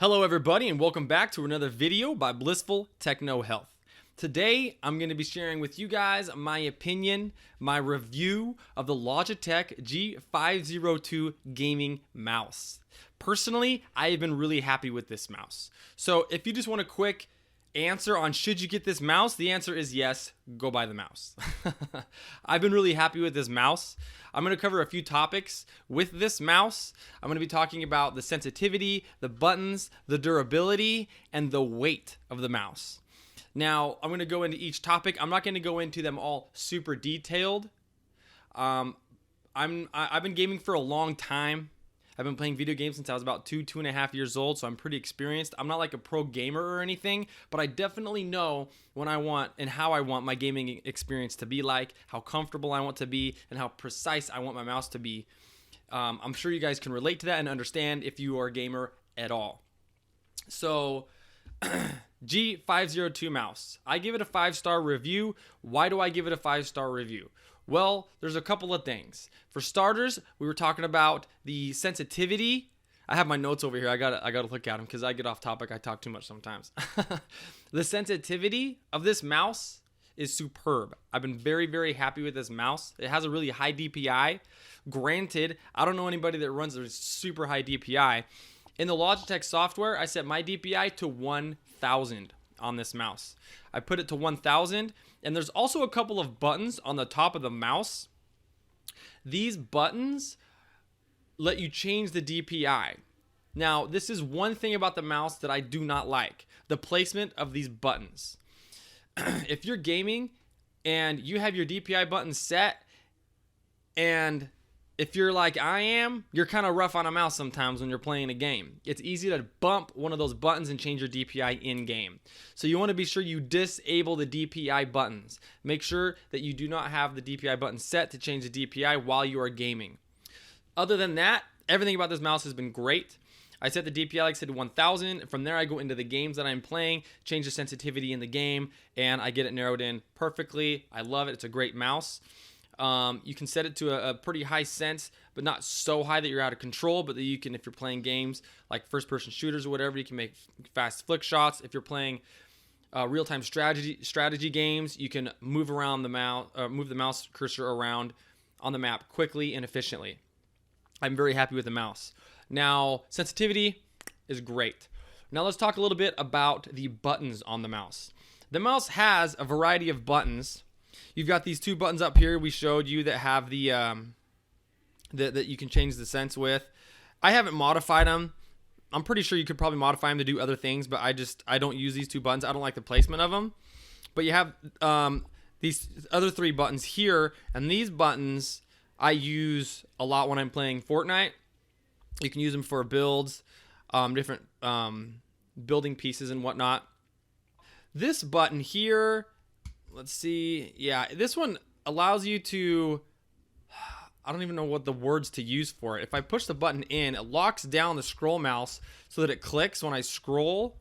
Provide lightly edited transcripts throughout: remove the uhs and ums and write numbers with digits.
Hello everybody and welcome back to another video by Blissful Techno Health. Today I'm going to be sharing with you guys my opinion, my review of the Logitech G502 gaming mouse. Personally, I have been really happy with this mouse. So if you just want a quick answer on should you get this mouse, the answer is yes, go buy the mouse. I've been really happy with this mouse. I'm going to cover a few topics with this mouse. I'm going to be talking about the sensitivity, the buttons, the durability, and the weight of the mouse. Now, I'm going to go into each topic. I'm not going to go into them all super detailed. I've been gaming for a long time. I've been playing video games since I was about 2.5 years old, so I'm pretty experienced. I'm not like a pro gamer or anything, but I definitely know when I want and how I want my gaming experience to be like, how comfortable I want to be, and how precise I want my mouse to be. I'm sure you guys can relate to that and understand if you are a gamer at all. So, G502 mouse. I give it a 5-star review. Why do I give it a 5-star review? Well, there's a couple of things. For starters, we were talking about the sensitivity. I have my notes over here. I gotta look at them because I get off topic. I talk too much sometimes. The sensitivity of this mouse is superb. I've been very, very happy with this mouse. It has a really high DPI. Granted, I don't know anybody that runs a super high DPI. In the Logitech software, I set my DPI to 1000 on this mouse. I put it to 1000, and there's also a couple of buttons on the top of the mouse. These buttons let you change the DPI. Now, this is one thing about the mouse that I do not like, the placement of these buttons. If you're gaming and you have your DPI button set, and if you're like I am, you're kind of rough on a mouse sometimes when you're playing a game. It's easy to bump one of those buttons and change your DPI in-game. So you want to be sure you disable the DPI buttons. Make sure that you do not have the DPI button set to change the DPI while you are gaming. Other than that, everything about this mouse has been great. I set the DPI, like I said, to 1000. From there, I go into the games that I'm playing, change the sensitivity in the game, and I get it narrowed in perfectly. I love it. It's a great mouse. You can set it to a pretty high sense, but not so high that you're out of control, but that you can, if you're playing games like first-person shooters or whatever, you can make fast flick shots. If you're playing real-time strategy games, you can move around the mouse, move the mouse cursor around on the map quickly and efficiently. I'm very happy with the mouse. Now, sensitivity is great. Now let's talk a little bit about the buttons on the mouse. The mouse has a variety of buttons. You've got these two buttons up here we showed you that have the that you can change the sense with. I haven't modified them. I'm pretty sure you could probably modify them to do other things, but I don't use these two buttons. I don't like the placement of them. But you have these other three buttons here, and these buttons I use a lot when I'm playing Fortnite. You can use them for builds, different building pieces and whatnot. This button here, let's see. Yeah, this one allows you to, I don't even know what the words to use for it. If I push the button in, it locks down the scroll mouse so that it clicks when I scroll.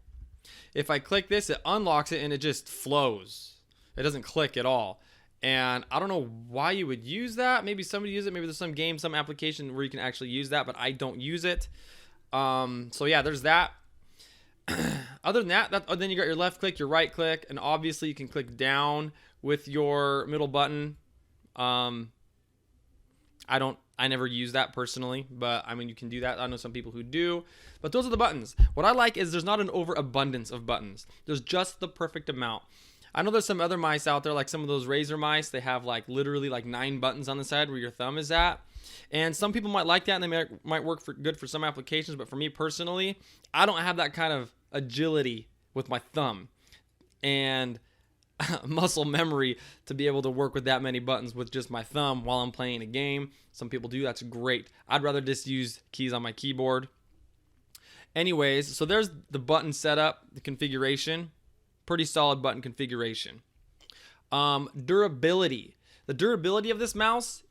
If I click this, it unlocks it and it just flows. It doesn't click at all. And I don't know why you would use that. Maybe somebody uses it. Maybe there's some game, some application where you can actually use that, but I don't use it. So yeah, there's that. Other than that, then you got your left click, your right click, and obviously you can click down with your middle button. I never use that personally, but I mean, you can do that. I know some people who do, but those are the buttons. What I like is there's not an overabundance of buttons. There's just the perfect amount. I know there's some other mice out there, like some of those Razer mice. They have like literally like 9 buttons on the side where your thumb is at. And some people might like that, and they might work good for some applications. But for me personally, I don't have that kind of agility with my thumb and muscle memory to be able to work with that many buttons with just my thumb while I'm playing a game. Some people do. That's great. I'd rather just use keys on my keyboard. Anyways, so there's the button setup, the configuration. Pretty solid button configuration. Durability. The durability of this mouse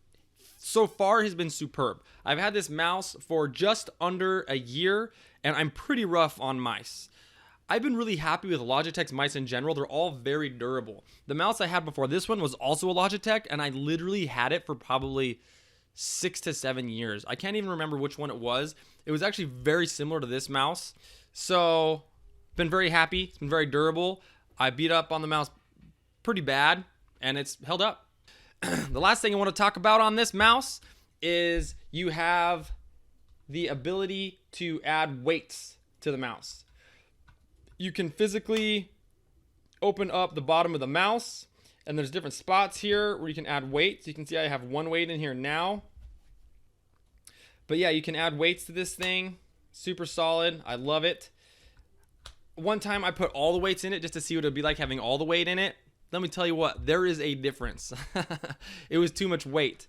so far has been superb. I've had this mouse for just under a year, and I'm pretty rough on mice. I've been really happy with Logitech's mice in general. They're all very durable. The mouse I had before this one was also a Logitech, and I literally had it for probably 6 to 7 years. I can't even remember which one it was. It was actually very similar to this mouse. So, been very happy. It's been very durable. I beat up on the mouse pretty bad, and it's held up. The last thing I want to talk about on this mouse is you have the ability to add weights to the mouse. You can physically open up the bottom of the mouse, and there's different spots here where you can add weights. You can see I have one weight in here now. But yeah, you can add weights to this thing. Super solid. I love it. One time I put all the weights in it just to see what it would be like having all the weight in it. Let me tell you what, there is a difference. It was too much weight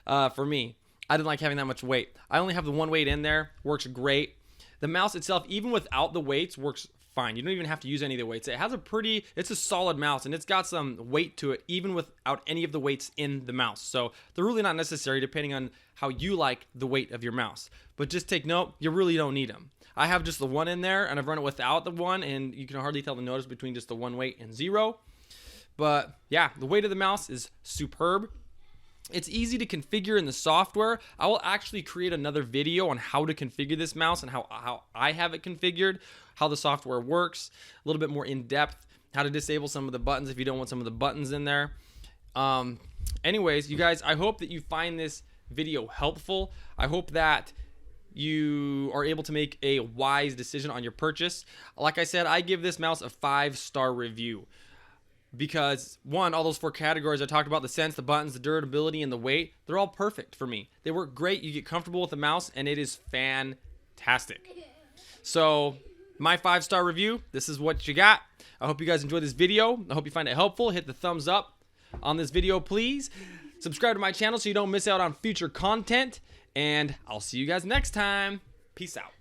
for me. I didn't like having that much weight. I only have the one weight in there. Works great. The mouse itself, even without the weights, works fine. You don't even have to use any of the weights. It's a solid mouse, and it's got some weight to it even without any of the weights in the mouse. So they're really not necessary depending on how you like the weight of your mouse. But just take note, you really don't need them. I have just the one in there, and I've run it without the one, and you can hardly tell the difference between just the one weight and zero. But yeah, the weight of the mouse is superb. It's easy to configure in the software. I will actually create another video on how to configure this mouse and how I have it configured, how the software works, a little bit more in depth, how to disable some of the buttons if you don't want some of the buttons in there. Anyways, you guys, I hope that you find this video helpful. I hope that you are able to make a wise decision on your purchase. Like I said, I give this mouse a 5-star review. Because one, all those 4 categories I talked about, the sense, the buttons, the durability, and the weight, they're all perfect for me. They work great. You get comfortable with the mouse, and it is fantastic. So my 5-star review, this is what you got. I hope you guys enjoyed this video. I hope you find it helpful. Hit the thumbs up on this video, please. Subscribe to my channel so you don't miss out on future content. And I'll see you guys next time. Peace out.